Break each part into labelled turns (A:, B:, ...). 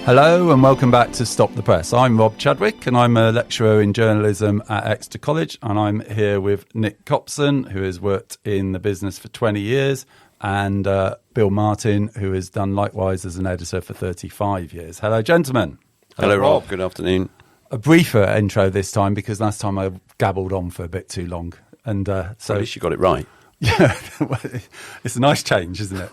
A: Hello and welcome back to Stop the Press. I'm Rob Chadwick and I'm a lecturer in journalism at Exeter College, and I'm here with Nick Copson, who has worked in the business for 20 years, and Bill Martin, who has done likewise as an editor for 35 years. Hello, gentlemen.
B: Hello, Rob. Good afternoon.
A: A briefer intro this time because last time I gabbled on for a bit too long. And so
B: at least you got it right.
A: Yeah, it's a nice change, isn't it?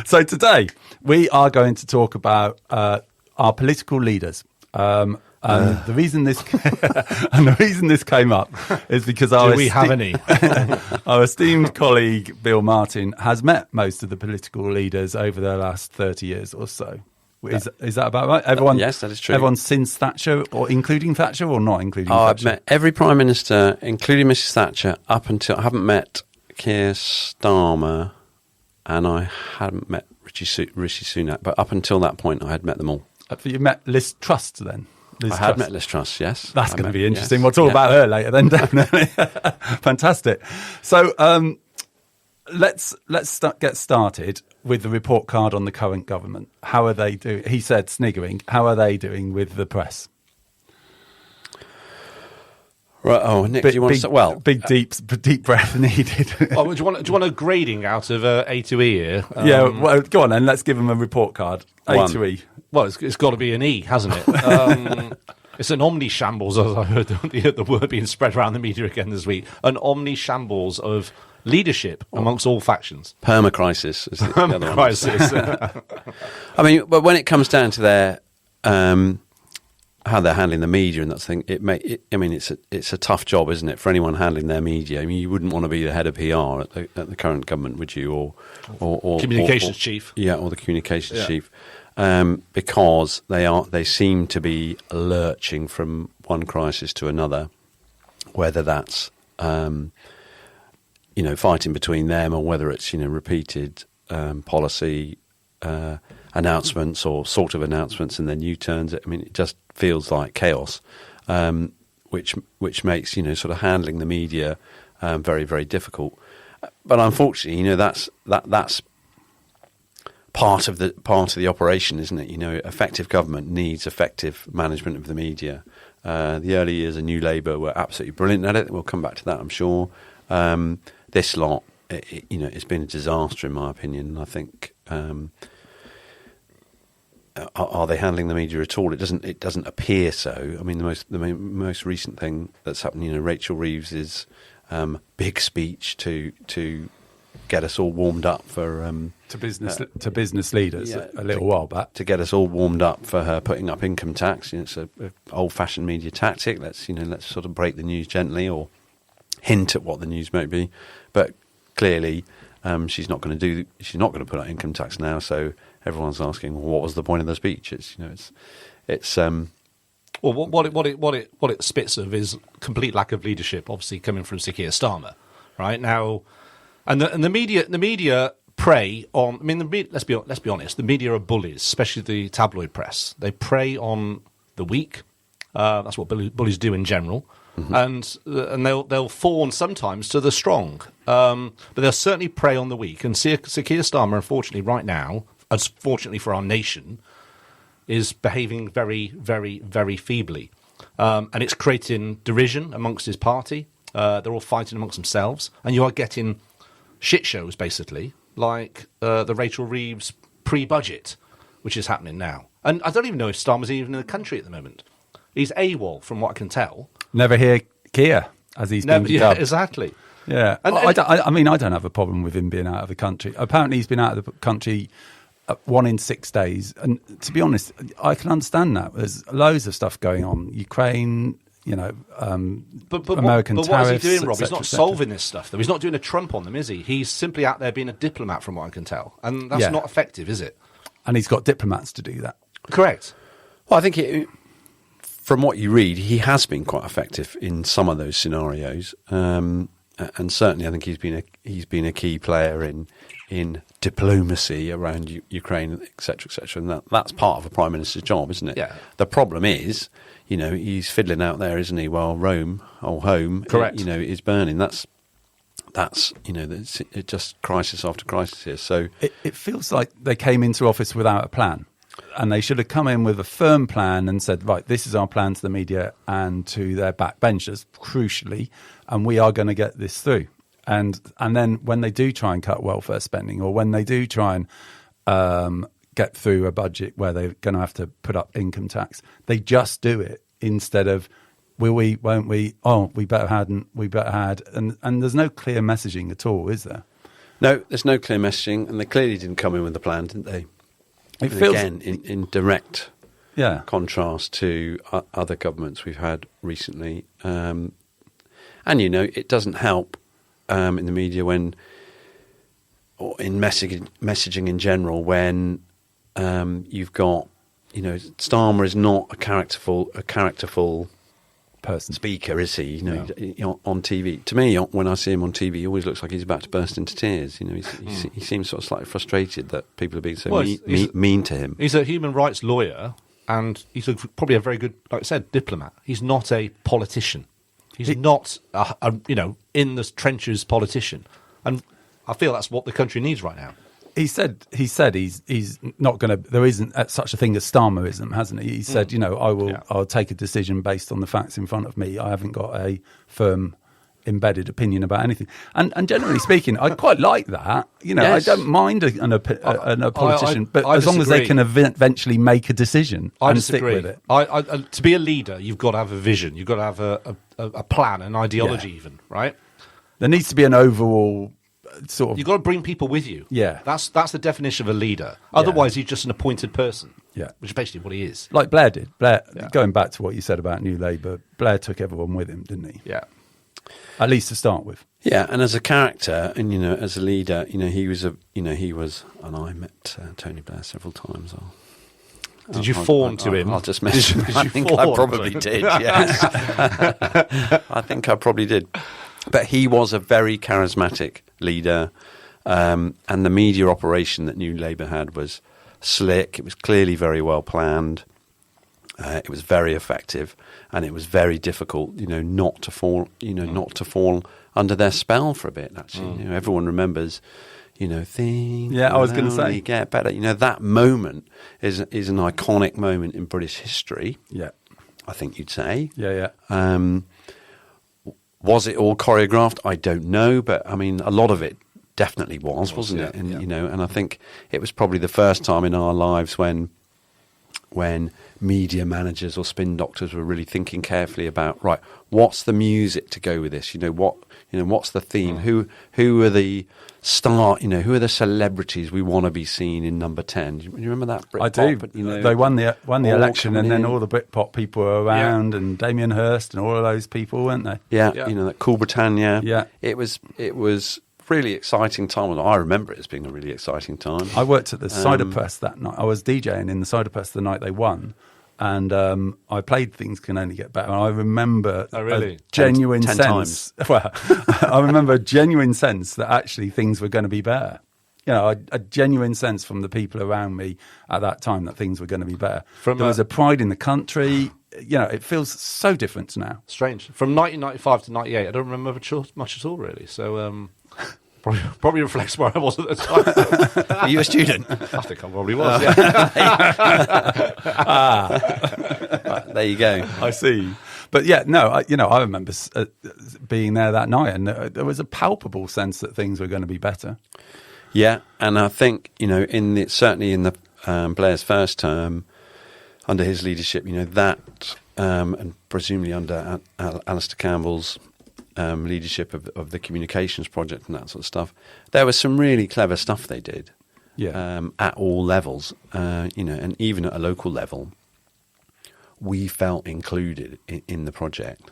A: So today we are going to talk about our political leaders. And the reason this came up is because our esteemed colleague Bill Martin has met most of the political leaders over the last 30 years or so. Is that about right? Everyone?
B: Yes, that is true.
A: Everyone since Thatcher, or including Thatcher, or not including Thatcher?
B: I've met every Prime Minister, including Mrs Thatcher, up until... I haven't met Keir Starmer, and I hadn't met Rishi Sunak, but up until that point I had met them all.
A: You met Liz Truss then?
B: I had met Liz Truss, yes.
A: That's going to be interesting. Yes. We'll talk about her later then, definitely. Fantastic. So let's get started with the report card on the current government. How are they doing? He said, sniggering, how are they doing with the press?
B: Right. Oh, Nick, do you want to start? Well,
A: deep breath needed.
C: Do you want a grading out of A to E here?
A: Yeah, well, go on then. Let's give them a report card. A to E.
C: Well, it's got to be an E, hasn't it? It's an omni-shambles, as I heard the word being spread around the media again this week. An omni-shambles of leadership amongst all factions.
B: Perma-crisis is the other
C: crisis.
B: I mean, but when it comes down to their how they're handling the media and that thing, it's a tough job, isn't it, for anyone handling their media? I mean, you wouldn't want to be the head of PR at the current government, would you? Or
C: communications chief?
B: Yeah, or the communications chief, because they seem to be lurching from one crisis to another, whether that's fighting between them, or whether it's repeated policy announcements or sort of announcements and then U-turns. I mean, it just feels like chaos, which makes sort of handling the media very, very difficult. But unfortunately, that's part of the operation, isn't it? Effective government needs effective management of the media. The early years of New Labour were absolutely brilliant at it. We'll come back to that, I'm sure. This lot, it's been a disaster in my opinion. I think, are they handling the media at all? It doesn't appear so. I mean, the most recent thing that's happened, Rachel Reeves's big speech to get us all warmed up for
A: to business leaders a little while back,
B: to get us all warmed up for her putting up income tax. It's a old-fashioned media tactic. Let's sort of break the news gently or hint at what the news might be, but clearly she's not going to put out income tax now. So everyone's asking, well, what was the point of the speech?
C: Well, what it spits of is complete lack of leadership, obviously coming from Sir Keir Starmer, right now, and the media prey on. I mean, let's be honest. The media are bullies, especially the tabloid press. They prey on the weak. That's what bullies do in general. Mm-hmm. And they'll fawn sometimes to the strong, but they'll certainly prey on the weak. And Sir Keir Starmer, unfortunately, right now, unfortunately for our nation, is behaving very, very, very feebly, and it's creating derision amongst his party. They're all fighting amongst themselves, and you are getting shit shows basically, like the Rachel Reeves pre-budget, which is happening now. And I don't even know if Starmer's even in the country at the moment. He's AWOL, from what I can tell.
A: Never hear Keir, as he's been dubbed.
C: Yeah, exactly.
A: Yeah, I don't have a problem with him being out of the country. Apparently, he's been out of the country 1 in 6 days, and to be honest, I can understand that. There's loads of stuff going on, Ukraine, American tariffs.
C: But what is he doing, Rob? He's not solving this stuff, though. He's not doing a Trump on them, is he? He's simply out there being a diplomat, from what I can tell, and that's not effective, is it?
A: And he's got diplomats to do that.
C: Correct.
B: Well, I think from what you read, he has been quite effective in some of those scenarios, and certainly I think he's been a key player in diplomacy around Ukraine, etc., etc. And that's part of a prime minister's job, isn't it?
C: Yeah.
B: The problem is, he's fiddling out there, isn't he? While Rome, or home,
C: correct,
B: is burning. That's it's just crisis after crisis here. So
A: it feels like they came into office without a plan. they should have come in with a firm plan and said, right, this is our plan to the media and to their backbenchers, crucially, and we are going to get this through. And then when they do try and cut welfare spending, or when they do try and get through a budget where they're going to have to put up income tax, they just do it instead of will we, won't we, oh, we better hadn't, we better had. And there's no clear messaging at all, is there?
B: No, there's no clear messaging, and they clearly didn't come in with a plan, didn't they?
A: It feels,
B: again, in direct contrast to other governments we've had recently. And, it doesn't help in the media when, or in messaging in general, when you've got, Starmer is not a characterful
A: person
B: speaker, is he? On TV. To me, when I see him on TV, he always looks like he's about to burst into tears. He seems sort of slightly frustrated that people are being so mean to him.
C: He's a human rights lawyer, and he's probably a very good, like I said, diplomat. He's not a politician. He's not a in the trenches politician, and I feel that's what the country needs right now.
A: He said he's not going to. There isn't such a thing as Starmerism, hasn't he? He said, I'll take a decision based on the facts in front of me. I haven't got a firm embedded opinion about anything. And generally speaking, I quite like that.
B: Yes.
A: I don't mind a politician, but as long as they can eventually make a decision and stick with it.
C: To be a leader, you've got to have a vision. You've got to have a plan, an ideology, even, right?
A: There needs to be an overall sort of.
C: You've got to bring people with you.
A: Yeah,
C: that's the definition of a leader. Otherwise, he's just an appointed person.
A: Yeah,
C: which is basically what he is.
A: Like Blair did. Going back to what you said about New Labour, Blair took everyone with him, didn't he?
C: Yeah.
A: At least to start with.
B: Yeah, and as a character, and as a leader, he was and I met Tony Blair several times.
C: Did you fawn to him?
B: I'll just mention. I think I probably did. Yes, I think I probably did. But he was a very charismatic leader, and the media operation that New Labour had was slick. It was clearly very well planned. It was very effective, and it was very difficult, not to fall, not to fall under their spell for a bit. Actually, everyone remembers, things.
A: Yeah, I was going to say,
B: get better. That moment is an iconic moment in British history.
A: Yeah,
B: I think you'd say.
A: Yeah.
B: Was it all choreographed? I don't know, but a lot of it definitely wasn't it? And and I think it was probably the first time in our lives when media managers or spin doctors were really thinking carefully about, right, what's the music to go with this? What's the theme? Who are the who are the celebrities we want to be seen in number 10? Do you remember that? Britpop?
A: I do. They won the election, and then all the Britpop people were around, and Damien Hirst and all of those people, weren't they?
B: Yeah. That Cool Britannia.
A: Yeah,
B: it was really exciting time. I remember it as being a really exciting time.
A: I worked at the Cider Press that night. I was DJing in the Cider Press the night they won, and I played Things Can Only Get Better. And I remember a genuine sense. Well, I remember a genuine sense that actually things were going to be better. A genuine sense from the people around me at that time that things were going to be better. There was a pride in the country. It feels so different now.
C: Strange. From 1995 to 98, I don't remember much at all, really. So. Probably reflects where I was at the time.
B: Are you a student?
C: I think I probably was.
B: There you go.
A: I see. But I remember being there that night, and there was a palpable sense that things were going to be better.
B: Yeah, and I think certainly in the Blair's first term, under his leadership, that and presumably under Alistair Campbell's leadership of the communications project and that sort of stuff, there was some really clever stuff they did.
A: Yeah.
B: At all levels, and even at a local level, we felt included in the project.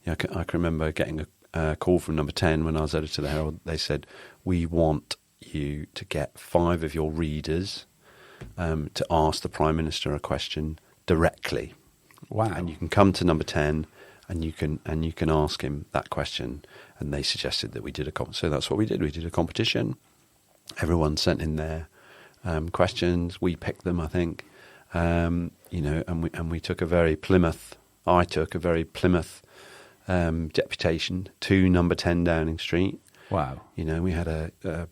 B: I can remember getting a call from Number 10 when I was editor of the Herald. They said, "We want you to get 5 of your readers to ask the Prime Minister a question directly."
A: Wow!
B: And you can come to Number 10. And you can ask him that question, and they suggested that we did so that's what we did. We did a competition. Everyone sent in their questions. We picked them, I think, and we took a very Plymouth. I took a very Plymouth deputation to Number 10 Downing Street.
A: Wow!
B: We had a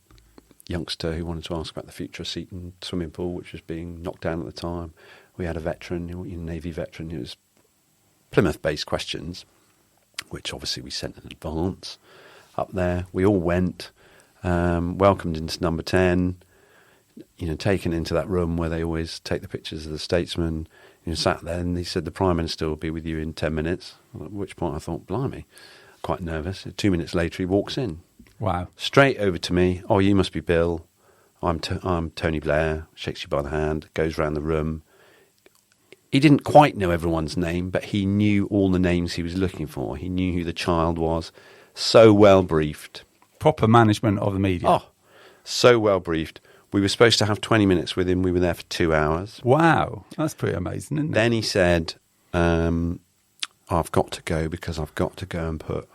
B: youngster who wanted to ask about the future of Seaton swimming pool, which was being knocked down at the time. We had a veteran, Navy veteran. It was Plymouth-based questions, which obviously we sent in advance up there. We all went, welcomed into number 10, taken into that room where they always take the pictures of the statesman. Sat there, and he said, the Prime Minister will be with you in 10 minutes, at which point I thought, blimey, quite nervous. 2 minutes later, he walks in.
A: Wow.
B: Straight over to me. Oh, you must be Bill. I'm Tony Blair. Shakes you by the hand, goes round the room. He didn't quite know everyone's name, but he knew all the names he was looking for. He knew who the child was. So well briefed.
A: Proper management of the media.
B: Oh, so well briefed. We were supposed to have 20 minutes with him. We were there for 2 hours.
A: Wow. That's pretty amazing, isn't it?
B: Then he said, I've got to go because I've got to go and put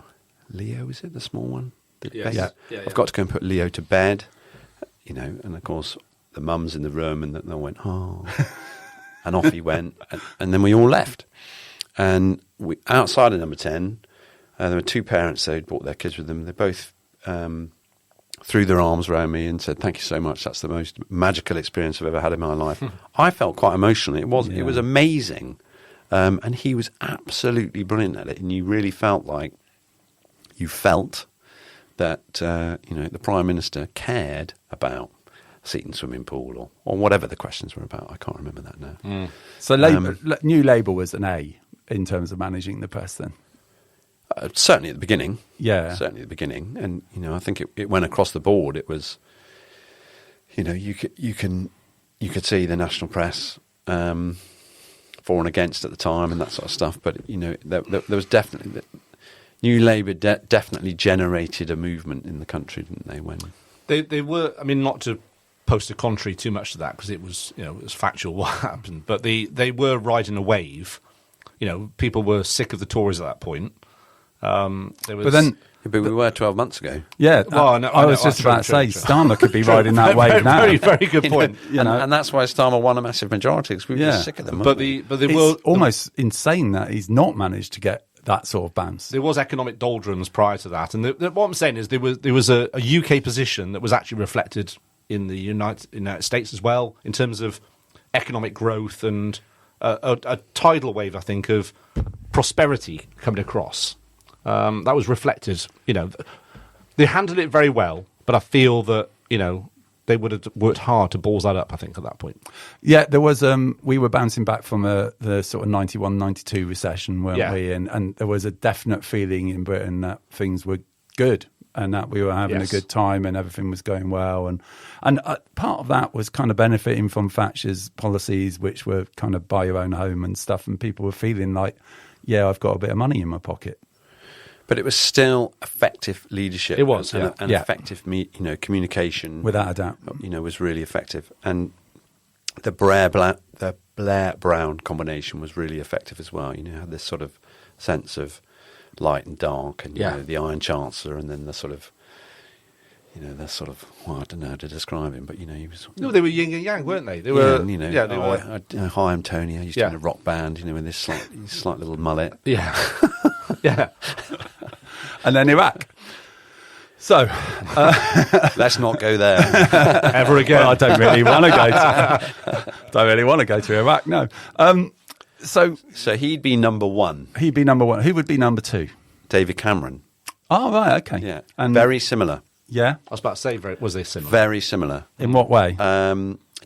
B: Leo, is it the small one?
C: Yeah.
B: I've got to go and put Leo to bed, and of course the mum's in the room, and they went, oh, and off he went, and then we all left. And outside of number 10, there were 2 parents who'd brought their kids with them. They both threw their arms around me and said, thank you so much. That's the most magical experience I've ever had in my life. I felt quite emotional. It was amazing. And he was absolutely brilliant at it. And you really felt that, the Prime Minister cared about Seaton swimming pool or whatever the questions were about. I can't remember that now.
A: So New Labour was an A in terms of managing the press then?
B: Certainly at the beginning.
A: Yeah.
B: Certainly at the beginning. And, I think it went across the board. It was, you could see the national press for and against at the time and that sort of stuff. But, there was definitely... New Labour definitely generated a movement in the country, didn't they? When
C: they were, not to post a contrary too much to that because it was, it was factual what happened. But they were riding a wave. People were sick of the Tories at that point. But
B: we were 12 months ago.
A: Yeah,
C: well,
A: I was just about to say Starmer could be riding that wave now.
C: Very, very good point.
B: And that's why Starmer won a massive majority because we were just sick of them.
C: But
A: it's almost insane that he's not managed to get that sort of bounce.
C: There was economic doldrums prior to that, and what I'm saying is there was a UK position that was actually reflected in the United States as well in terms of economic growth and a tidal wave, I think, of prosperity coming across. That was reflected. They handled it very well, but I feel that they would have worked hard to balls that up, I think, at that point.
A: Yeah, there was. We were bouncing back from the sort of 91, 92 recession, weren't we? And there was a definite feeling in Britain that things were good and that we were having a good time and everything was going well. And part of that was kind of benefiting from Thatcher's policies, which were kind of buy your own home and stuff. And people were feeling like, yeah, I've got a bit of money in my pocket.
B: But it was still effective leadership.
C: It was,
B: and effective, communication.
A: Without a doubt,
B: was really effective. And the Blair-Brown combination was really effective as well. Had this sort of sense of light and dark, and the Iron Chancellor, and then the sort of, well, I don't know how to describe him, but he was.
C: No, they were yin and yang, weren't they? They were.
B: They were. Hi, I'm Tony. I used to be in a rock band. With this slight little mullet.
C: Yeah. Yeah.
A: And then Iraq. So,
B: let's not go there
C: ever again.
A: Well, I don't really want to go to Iraq. No. So
B: he'd be number 1.
A: He'd be number 1. Who would be number 2?
B: David Cameron.
A: Oh, right. Okay.
B: Yeah.
A: And
B: very similar.
A: Yeah.
C: I was about to say, was they similar?
B: Very similar.
A: In what way?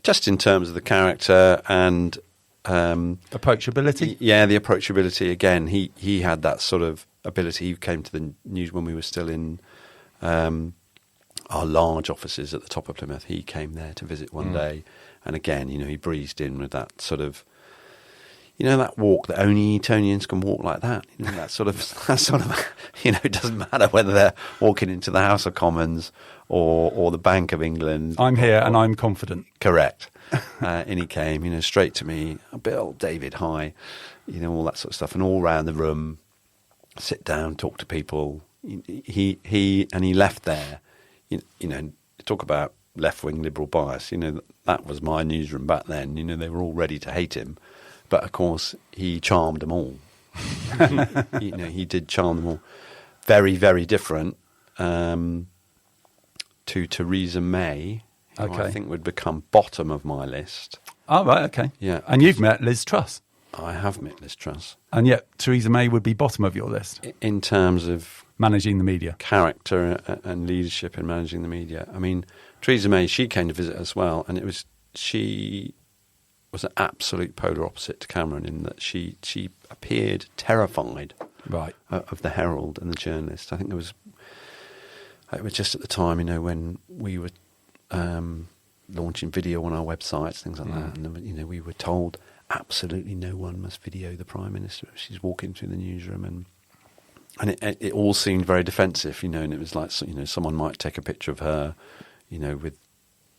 B: Just in terms of the character and
A: approachability.
B: Yeah, the approachability. Again, he had that sort of ability. He came to the news when we were still in our large offices at the top of Plymouth. He came there to visit one day, and again, he breezed in with that sort of, that walk that only Etonians can walk like that. That sort of, it doesn't matter whether they're walking into the House of Commons or the Bank of England.
A: I'm here and I'm confident.
B: Correct. And he came, straight to me. Bill, David, hi. All that sort of stuff, and all around the room. Sit down, talk to people. He left there. Talk about left-wing liberal bias. That was my newsroom back then. They were all ready to hate him, but of course he charmed them all. He did charm them all. Very, very different. to Theresa May, who
A: Okay.
B: I think would become bottom of my list.
A: Oh, right, okay.
B: Yeah.
A: And you've met Liz Truss,
B: I have met Liz Truss.
A: and yet Theresa May would be bottom of your list,
B: In terms of
A: managing the media.
B: character and leadership in managing the media. I mean, Theresa May, she came to visit as well, and she was an absolute polar opposite to Cameron in that she appeared terrified
A: Right.
B: of the Herald and the journalist. I think it was just at the time, when we were launching video on our websites, things like that, and we were told absolutely no one must video the Prime Minister if she's walking through the newsroom, and it all seemed very defensive, and it was like someone might take a picture of her, with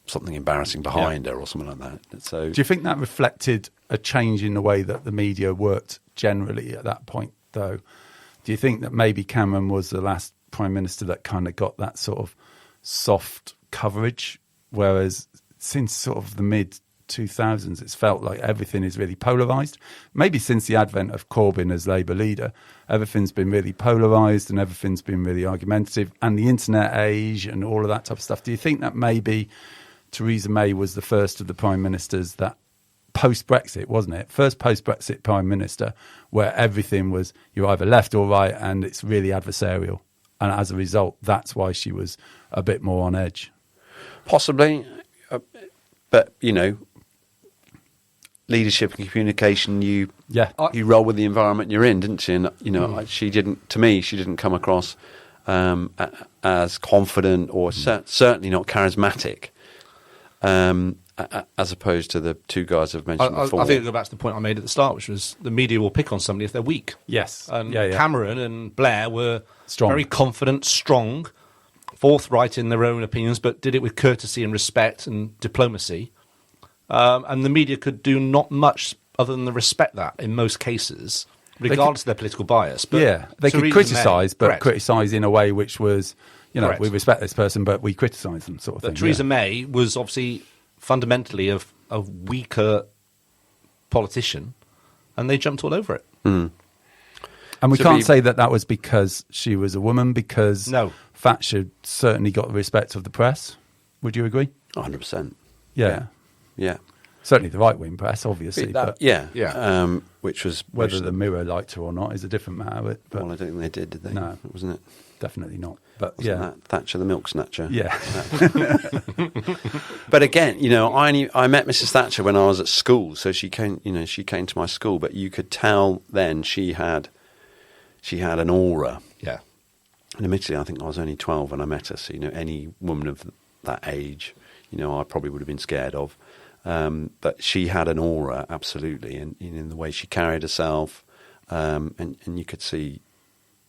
B: something embarrassing behind her or something like that. So,
A: Do you think that reflected a change in the way that the media worked generally at that point, though? Do you think that maybe Cameron was the last Prime Minister that kind of got that sort of soft coverage, whereas since sort of the mid-2000s, it's felt like everything is really polarised? Maybe since the advent of Corbyn as Labour leader, everything's been really polarised and everything's been really argumentative, and the internet age and all of that type of stuff. Do you think that maybe Theresa May was the first of the Prime Ministers that post-Brexit, wasn't it? First post-Brexit Prime Minister where everything was you're either left or right and it's really adversarial. And as a result, that's why she was a bit more on edge.
B: possibly, but leadership and communication, you roll with the environment you're in, didn't she? And she didn't. To me, she didn't come across as confident or certainly not charismatic, as opposed to the two guys I've mentioned before.
C: I think it'll go back to the point I made at the start, which was the media will pick on somebody if they're weak.
A: Yes.
C: And Cameron and Blair were
A: strong.
C: Very confident, strong, forthright in their own opinions, but did it with courtesy and respect and diplomacy. And the media could do not much other than respect that in most cases, regardless of their political bias. But
A: they could criticise, but
C: correct.
A: criticise in a way which was,
C: Correct.
A: we respect this person, but we criticise them, sort of thing.
C: Theresa May was obviously fundamentally a weaker politician, and they jumped all over it.
B: Mm.
A: And we can't say that was because she was a woman, because
C: No.
A: Thatcher certainly got the respect of the press. Would you agree?
B: 100%.
A: Yeah.
B: Yeah.
A: Certainly the right-wing press, obviously. But
B: Yeah. Which was
A: whether the Mirror liked her or not is a different matter. But
B: well, I don't think they did they?
A: No.
B: Wasn't it?
A: Definitely not. But
B: Wasn't that Thatcher the milk snatcher?
A: Yeah.
B: But again, I met Mrs. Thatcher when I was at school, so she came to my school, but you could tell then she had an aura.
C: Yeah.
B: And admittedly, I think I was only 12 when I met her, so any woman of that age, I probably would have been scared of. But she had an aura, absolutely, and in the way she carried herself, and you could see,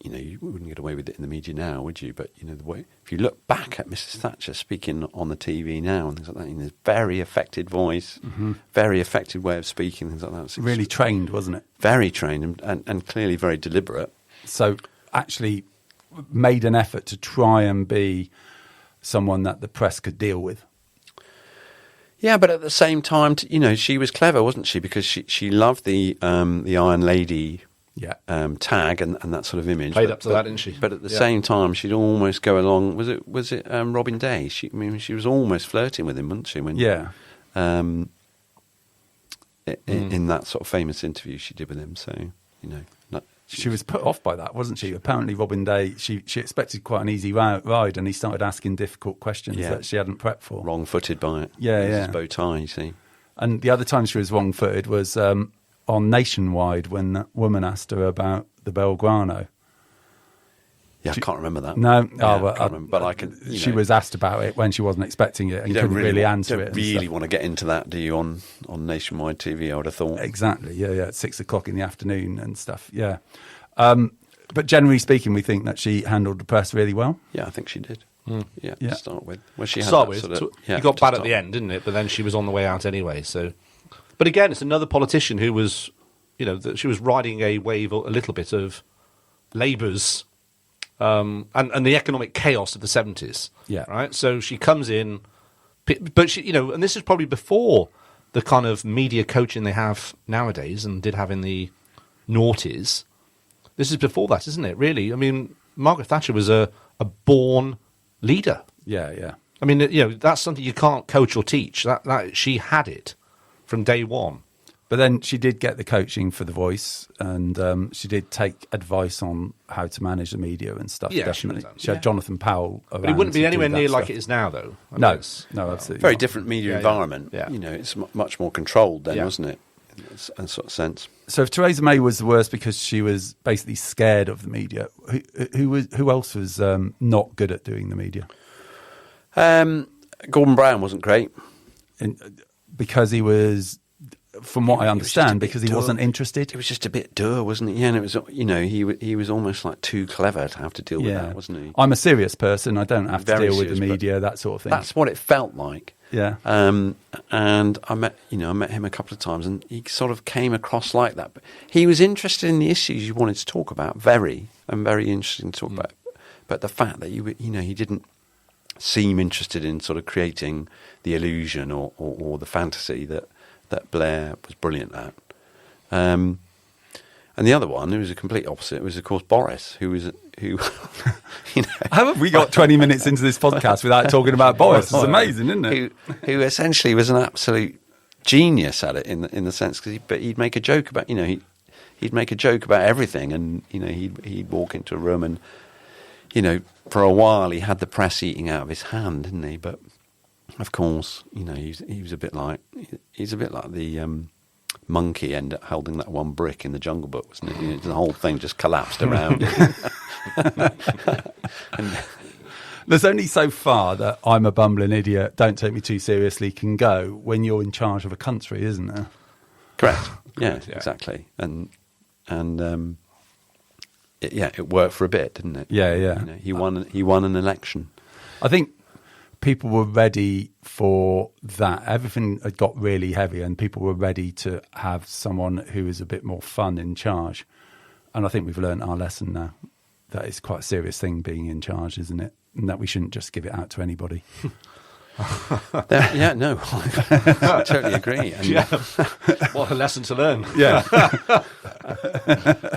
B: you wouldn't get away with it in the media now, would you? But the way, if you look back at Mrs. Thatcher speaking on the TV now and things like that, very affected voice, very affected way of speaking, things like that. It's
A: really trained, wasn't it?
B: very trained and clearly very deliberate.
A: So actually made an effort to try and be someone that the press could deal with.
B: Yeah, but at the same time, she was clever, wasn't she? Because she loved the Iron Lady tag and that sort of image.
C: Played up to that, didn't she?
B: But at the same time, she'd almost go along. Was it Robin Day? She was almost flirting with him, wasn't she? When, in that sort of famous interview she did with him. So
A: she was put off by that, wasn't she? Apparently, Robin Day, she expected quite an easy ride, and he started asking difficult questions that she hadn't prepped for.
B: Wrong-footed by it.
A: Yeah.
B: His bow tie, you see.
A: And the other time she was wrong-footed was on Nationwide when that woman asked her about the Belgrano.
B: Yeah, I can't remember that.
A: No,
B: I can't remember, but I can.
A: She was asked about it when she wasn't expecting it and couldn't really answer it.
B: You don't really want to get into that, do you? On Nationwide TV, I would have thought.
A: Exactly. Yeah. At 6:00 in the afternoon and stuff. Yeah. But generally speaking, we think that she handled the press really well.
B: Yeah, I think she did. Yeah. To start with. Well, she had
C: start
B: that
C: with.
B: sort of,
C: you got bad at the end, didn't it? But then she was on the way out anyway. So, but again, it's another politician who was, that she was riding a wave a little bit of Labour's. And the economic chaos of the 70s.
A: Yeah.
C: Right. So she comes in, but she, and this is probably before the kind of media coaching they have nowadays and did have in the noughties. This is before that, isn't it? Really? I mean, Margaret Thatcher was a born leader.
A: Yeah.
C: I mean, that's something you can't coach or teach. That she had it from day one.
A: But then she did get the coaching for The Voice, and she did take advice on how to manage the media and stuff.
C: Yeah,
A: definitely.
C: she
A: She had Jonathan Powell around.
C: But it wouldn't be
A: to
C: anywhere
A: do that
C: near like
A: stuff.
C: it is now, though. I mean,
A: No,
C: it's-
A: absolutely.
B: Very
A: not.
B: different media
C: Yeah,
B: environment.
C: yeah.
B: It's much more controlled then,
C: Yeah.
B: wasn't it? In a sort of sense.
A: So if Theresa May was the worst because she was basically scared of the media, who else was not good at doing the media?
B: Gordon Brown wasn't great.
A: Because he was, from what I understand, because he
B: dull.
A: wasn't interested.
B: It was just a bit dull, wasn't it? Yeah, and it was, he was almost like too clever to have to deal with that, wasn't he?
A: I'm a serious person. I don't have
B: Very
A: to deal with the
B: serious,
A: media, that sort of thing.
B: That's what it felt like.
A: Yeah.
B: And I met him a couple of times, and he sort of came across like that. But he was interested in the issues you wanted to talk about, very interesting to talk about. But the fact that he didn't seem interested in sort of creating the illusion or the fantasy that Blair was brilliant at. And the other one, who was a complete opposite, was of course Boris, who
A: How have we got 20 minutes into this podcast without talking about Boris? It's amazing, isn't it?
B: who essentially was an absolute genius at it in the sense because he'd make a joke about he'd make a joke about everything, and he'd walk into a room and for a while he had the press eating out of his hand, didn't he? But of course he was a bit like the monkey end up holding that one brick in the Jungle Book, wasn't it? The whole thing just collapsed around it. And,
A: There's only so far that I'm a bumbling idiot, don't take me too seriously can go when you're in charge of a country, isn't there?
B: correct. Yeah,
C: Yeah.
B: exactly. And it worked for a bit, didn't it?
A: Yeah.
B: He won an election.
A: I think people were ready for that. Everything had got really heavy and people were ready to have someone who is a bit more fun in charge. And I think we've learned our lesson now. That it's quite a serious thing being in charge, isn't it? And that we shouldn't just give it out to anybody.
B: Yeah, no, I totally agree. And
C: What a lesson to learn.
A: Yeah,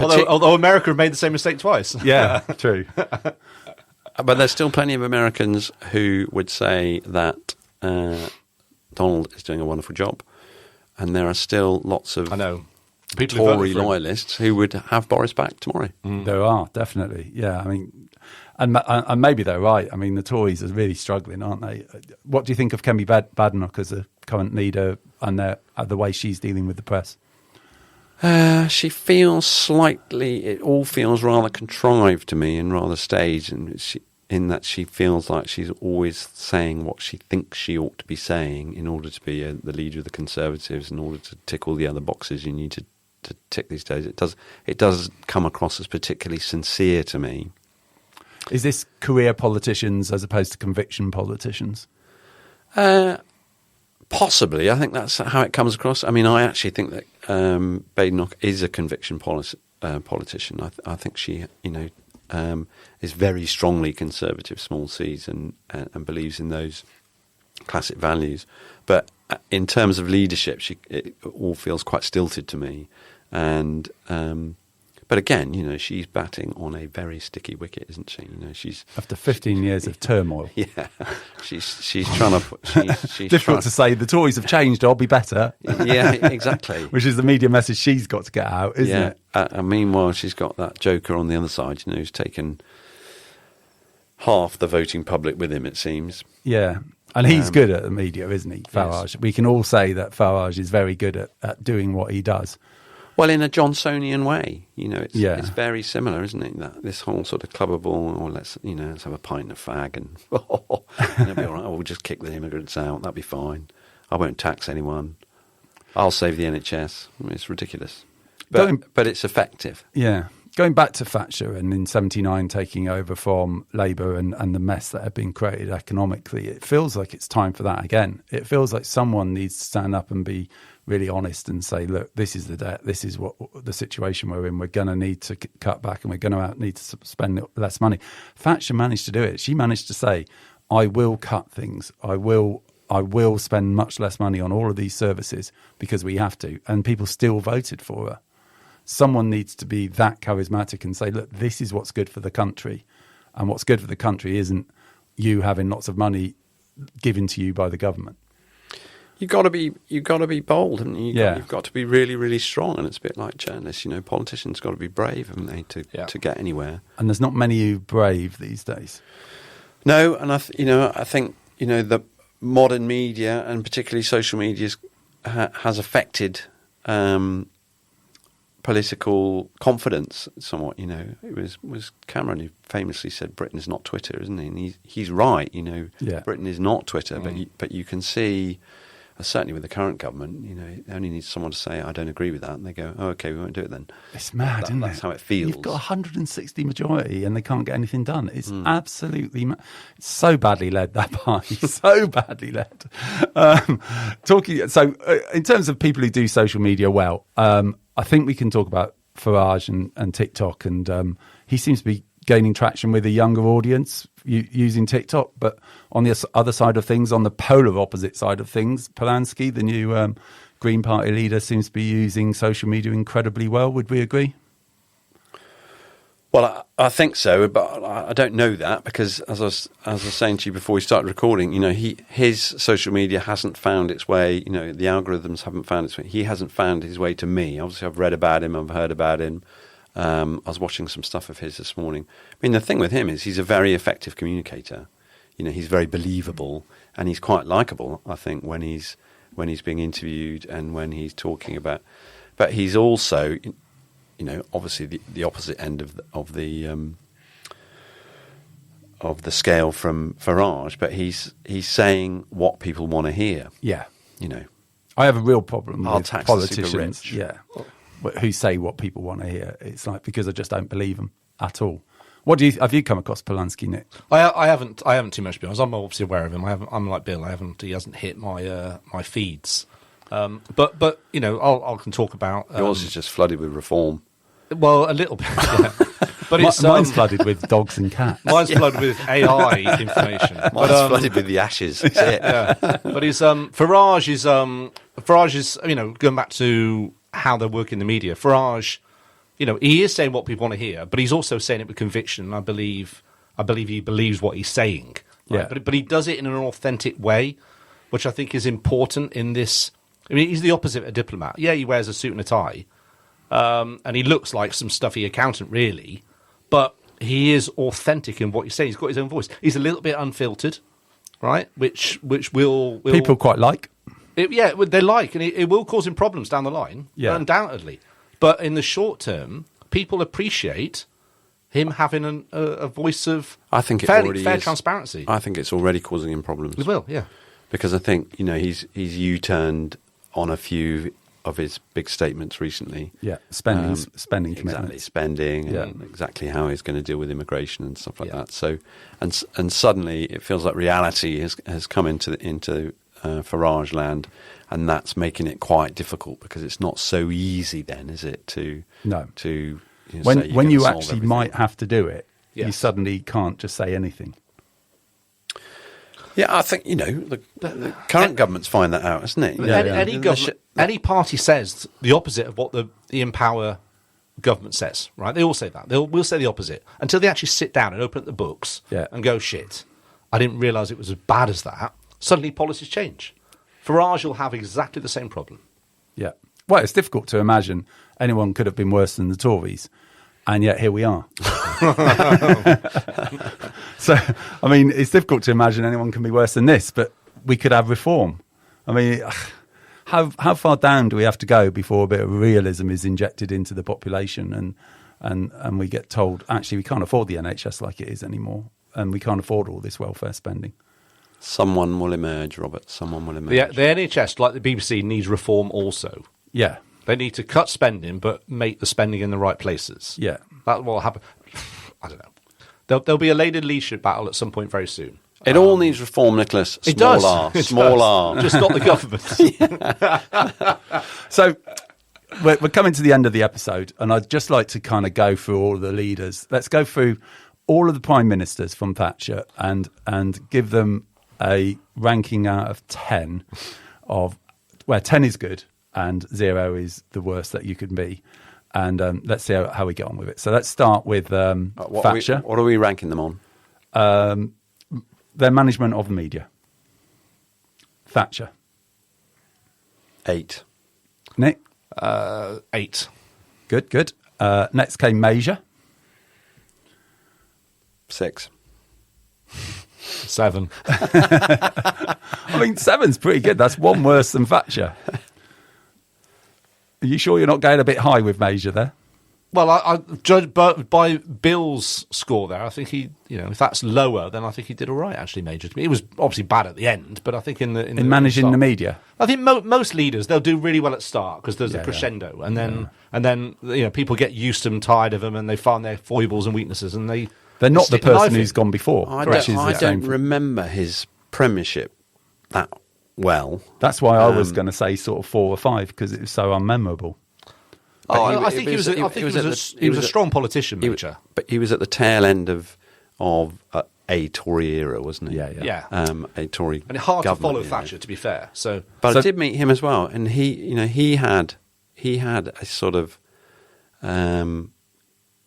C: Although America have made the same mistake twice.
A: yeah, true.
B: But there's still plenty of Americans who would say that Donald is doing a wonderful job, and there are still lots of
C: I know. People who voted
B: Tory
C: for him.
B: loyalists who would have Boris back tomorrow.
A: There are, definitely. Yeah, I mean, and maybe they're right. I mean, the Tories are really struggling, aren't they? What do you think of Kemi Badenoch as a current leader and the way she's dealing with the press?
B: She feels it all feels rather contrived to me and rather staged, in that she feels like she's always saying what she thinks she ought to be saying in order to be the leader of the Conservatives, in order to tick all the other boxes you need to tick these days. It does come across as particularly sincere to me.
A: Is this career politicians as opposed to conviction politicians?
B: Possibly. I think that's how it comes across. I mean, I actually think that Badenoch is a conviction politician. I think she, is very strongly conservative, small c's, and believes in those classic values. But in terms of leadership, it all feels quite stilted to me. And but again, she's batting on a very sticky wicket, isn't she? She's
A: After 15 years of turmoil.
B: yeah, she's trying to. She's
A: Difficult to say. The Tories have changed. I'll be better.
B: Yeah, exactly.
A: Which is the media message she's got to get out, isn't
B: Yeah.
A: it?
B: And meanwhile, she's got that joker on the other side, who's taken half the voting public with him, it seems.
A: Yeah. And he's good at the media, isn't he, Farage?
B: Yes.
A: We can all say that Farage is very good at doing what he does.
B: Well, in a Johnsonian way, it's
A: Yeah.
B: it's very similar, isn't it? This whole sort of clubbable, or let's have a pint of fag and it'll be all right. We'll just kick the immigrants out. That'll be fine. I won't tax anyone. I'll save the NHS. It's ridiculous, but it's effective.
A: Yeah. Going back to Thatcher and in 79 taking over from Labour and the mess that had been created economically, it feels like it's time for that again. It feels like someone needs to stand up and be really honest and say, look, this is the debt, this is what the situation we're in, we're going to need to cut back and we're going to need to spend less money. Thatcher managed to do it. She managed to say, I will cut things, I will spend much less money on all of these services because we have to, and people still voted for her. Someone needs to be that charismatic and say, look, this is what's good for the country, and what's good for the country isn't you having lots of money given to you by the government.
B: You've got to be bold, haven't you? You've got to be really, really strong. And it's a bit like journalists, politicians got to be brave, haven't they, to get anywhere.
A: And there's not many who brave these days.
B: No, and I think the modern media and particularly social media has affected political confidence somewhat. It was Cameron who famously said Britain is not Twitter, isn't he? And he's right. Britain is not Twitter, but you can see. Certainly with the current government, it only needs someone to say, I don't agree with that. And they go, oh, okay, we won't do it then.
A: It's mad, isn't it?
B: That's how it feels.
A: You've got 160 majority and they can't get anything done. It's absolutely it's so badly led, that party. So badly led. In terms of people who do social media well, I think we can talk about Farage and TikTok. And he seems to be gaining traction with a younger audience using TikTok. But on the other side of things, on the polar opposite side of things, Polanski, the new Green Party leader, seems to be using social media incredibly well. Would we agree?
B: Well, I think so, but I don't know that because, as I was saying to you before we started recording, his social media hasn't found its way. The algorithms haven't found its way. He hasn't found his way to me. Obviously, I've read about him. I've heard about him. I was watching some stuff of his this morning. I mean, the thing with him is he's a very effective communicator. He's very believable and he's quite likable, I think, when he's being interviewed and when he's talking about. But he's also, obviously the opposite end of the scale from Farage. But he's saying what people want to hear.
A: Yeah, I have a real problem with politicians.
B: Yeah.
A: Who say what people want to hear. It's like, because I just don't believe them at all. Have you come across Polanski, Nick?
C: I haven't too much, to be honest. I'm obviously aware of him. I'm like Bill. He hasn't hit my my feeds. But I can talk about.
B: Yours is just flooded with reform.
C: Well, a little bit. Yeah. But
A: mine's flooded with dogs and cats.
C: Mine's flooded with AI information.
B: Mine's flooded with the ashes. That's it.
C: Yeah. But Farage is going back to how they work in the media. Farage, he is saying what people want to hear, but he's also saying it with conviction. And I believe he believes what he's saying. Right?
A: Yeah.
C: But he does it in an authentic way, which I think is important in this. I mean, he's the opposite of a diplomat. Yeah, he wears a suit and a tie, and he looks like some stuffy accountant, really. But he is authentic in what he's saying. He's got his own voice. He's a little bit unfiltered, right? Which will
A: people quite like.
C: They like, and it will cause him problems down the line, undoubtedly. But in the short term, people appreciate him having a voice of fair transparency.
B: I think it's already causing him problems.
C: It will, yeah.
B: Because I think, he's U-turned on a few of his big statements recently.
A: Yeah, spending
B: exactly,
A: commitments.
B: Spending, and exactly how he's going to deal with immigration and stuff like that. So, and suddenly it feels like reality has come into Farage land, and that's making it quite difficult because it's not so easy then, is it,
A: when you actually might have to do it, you suddenly can't just say anything.
B: Yeah, I think, the current government's find that out, isn't it?
C: Any party says the opposite of what the in power government says, right? They all say that. We'll say the opposite until they actually sit down and open up the books and go, shit, I didn't realise it was as bad as that. Suddenly policies change. Farage will have exactly the same problem.
A: Yeah. Well, it's difficult to imagine anyone could have been worse than the Tories, and yet here we are. So, I mean, it's difficult to imagine anyone can be worse than this, but we could have reform. I mean, how far down do we have to go before a bit of realism is injected into the population and we get told, actually, we can't afford the NHS like it is anymore, and we can't afford all this welfare spending?
B: Someone will emerge, Robert. Someone will emerge.
C: The NHS, like the BBC, needs reform also.
A: Yeah.
C: They need to cut spending, but make the spending in the right places.
A: Yeah.
C: That will happen. I don't know. There'll be a lady leadership battle at some point very soon.
B: It all needs reform, Nicholas.
C: It does.
B: Small r.
C: Just not the government.
A: So we're coming to the end of the episode, and I'd just like to kind of go through all of the leaders. Let's go through all of the prime ministers from Thatcher and give them a ranking out of 10 of where 10 is good and 0 is the worst that you can be. And let's see how we get on with it. So let's start with Thatcher.
B: What are we ranking them on?
A: Their management of the media. Thatcher.
B: 8.
A: Nick?
C: 8.
A: Good. Next came Major.
B: 6.
C: 7.
A: I mean, 7's pretty good. That's one worse than Thatcher. Are you sure you're not going a bit high with Major there?
C: Well, I judge by Bill's score there. I think he, if that's lower, then I think he did all right. Actually, Major to me, it was obviously bad at the end, but I think in
A: managing the media,
C: I think most leaders they'll do really well at start because there's a crescendo, and then people get used to them, tired of them, and they find their foibles and weaknesses, and
A: they're not the person who's gone before.
B: I don't remember his premiership that well.
A: That's why I was going to say sort of 4 or 5 because it was so unmemorable.
C: I think he was a strong politician, Major.
B: But he was at the tail end of a Tory era, wasn't he?
C: Yeah.
B: A Tory,
C: and hard to follow Thatcher, to be fair.
B: But I did meet him as well, and he had a sort of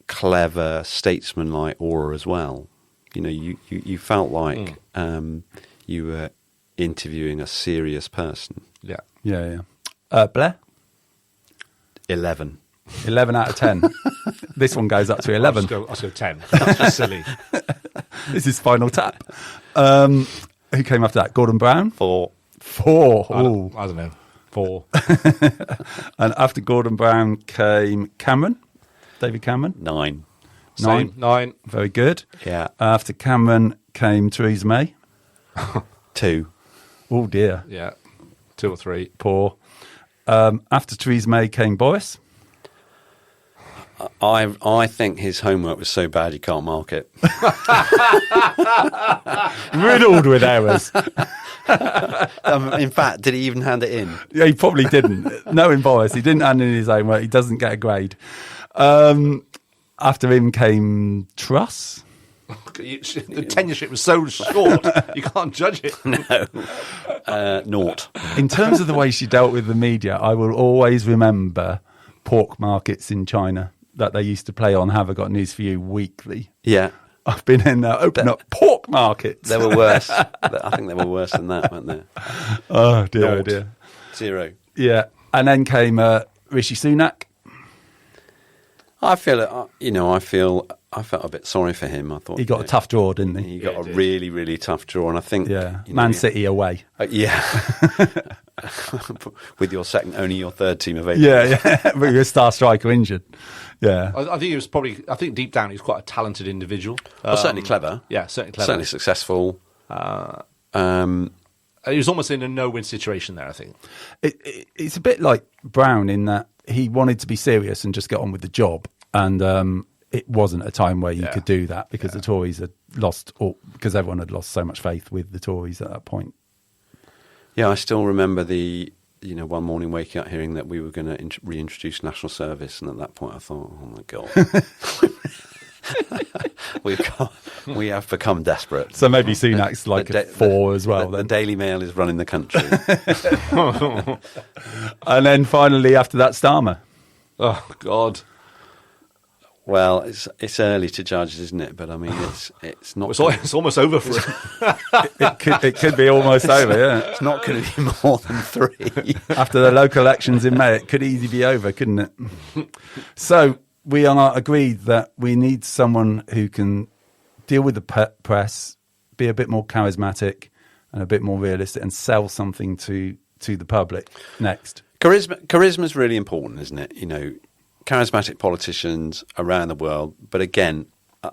B: clever statesman-like aura as well. You felt like you were interviewing a serious person.
A: Yeah. Blair?
B: 11.
A: 11 out of 10. This one goes up to 11.
C: I'll go 10. That's just silly.
A: This is Final Tap. Who came after that? Gordon Brown?
B: 4.
A: 4.
C: I don't know. 4.
A: And after Gordon Brown came Cameron? David Cameron?
B: 9.
C: 9.
A: Very good.
B: Yeah.
A: After Cameron came Theresa May?
B: 2.
A: Oh, dear.
C: Yeah. 2 or 3.
A: Poor. After Theresa May came Boris.
B: I think his homework was so bad you can't mark it.
A: Riddled with errors.
B: In fact, did he even hand it in?
A: Yeah, he probably didn't. Knowing Boris, he didn't hand in his homework. He doesn't get a grade. After him came Truss.
C: The tenureship was so short, you can't judge it.
B: No. 0.
A: In terms of the way she dealt with the media, I will always remember pork markets in China that they used to play on Have I Got News For You weekly.
B: Yeah.
A: I've been in there, open up pork markets.
B: They were worse. I think they were worse than that, weren't they?
A: Oh, dear,
B: 0.
A: oh dear.
B: 0.
A: Yeah. And then came Rishi Sunak.
B: I felt a bit sorry for him. I thought
A: He got a tough draw, didn't he?
B: He got a really, really tough draw, and I think
A: Man City away.
B: Yeah, with only your third team available.
A: Yeah, but your star striker injured. Yeah,
C: I think he was probably. I think deep down he's quite a talented individual.
B: Well, certainly clever.
C: Yeah, certainly clever.
B: Certainly successful.
C: He was almost in a no-win situation there, I think.
A: It's a bit like Brown in that he wanted to be serious and just get on with the job, and it wasn't a time where you could do that because the Tories had lost, or because everyone had lost so much faith with the Tories at that point.
B: Yeah, I still remember one morning waking up hearing that we were going to reintroduce national service, and at that point I thought, oh my God. We have become desperate.
A: So maybe Sunak's like a 4 as well.
B: The Daily Mail is running the country.
A: And then finally after that, Starmer.
C: Oh, God.
B: Well, it's early to judge, isn't it? But I mean, it's not.
C: It's almost over for him.
A: it could be almost over. Yeah,
B: it's not going to be more than 3
A: after the local elections in May. It could easily be over, couldn't it? So we are agreed that we need someone who can deal with the press, be a bit more charismatic and a bit more realistic, and sell something to the public. Next,
B: charisma is really important, isn't it? Charismatic politicians around the world. But again,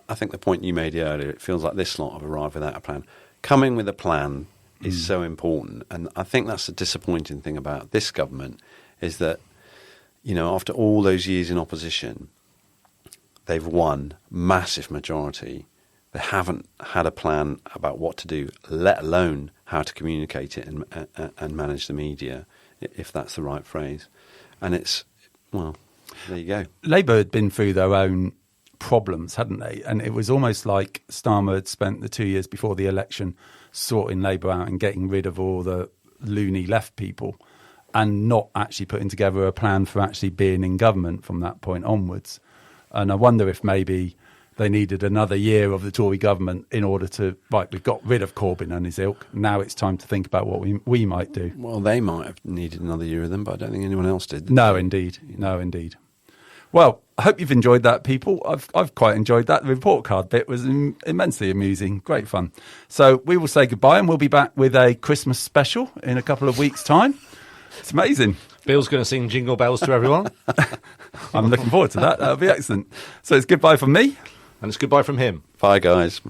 B: I think the point you made earlier, it feels like this lot have arrived without a plan. Coming with a plan is so important. And I think that's the disappointing thing about this government is that, after all those years in opposition, they've won massive majority. They haven't had a plan about what to do, let alone how to communicate it and manage the media, if that's the right phrase. And there you go.
A: Labour had been through their own problems, hadn't they? And it was almost like Starmer had spent the 2 years before the election sorting Labour out and getting rid of all the loony left people and not actually putting together a plan for actually being in government from that point onwards. And I wonder if maybe they needed another year of the Tory government in order to, right, we've got rid of Corbyn and his ilk. Now it's time to think about what we might do.
B: Well, they might have needed another year of them, but I don't think anyone else did.
A: No, indeed. No, indeed. Well, I hope you've enjoyed that, people. I've quite enjoyed that. The report card bit was immensely amusing. Great fun. So we will say goodbye, and we'll be back with a Christmas special in a couple of weeks' time. It's amazing.
C: Bill's going to sing Jingle Bells to everyone.
A: I'm looking forward to that. That'll be excellent. So it's goodbye from me.
C: And it's goodbye from him.
B: Bye, guys.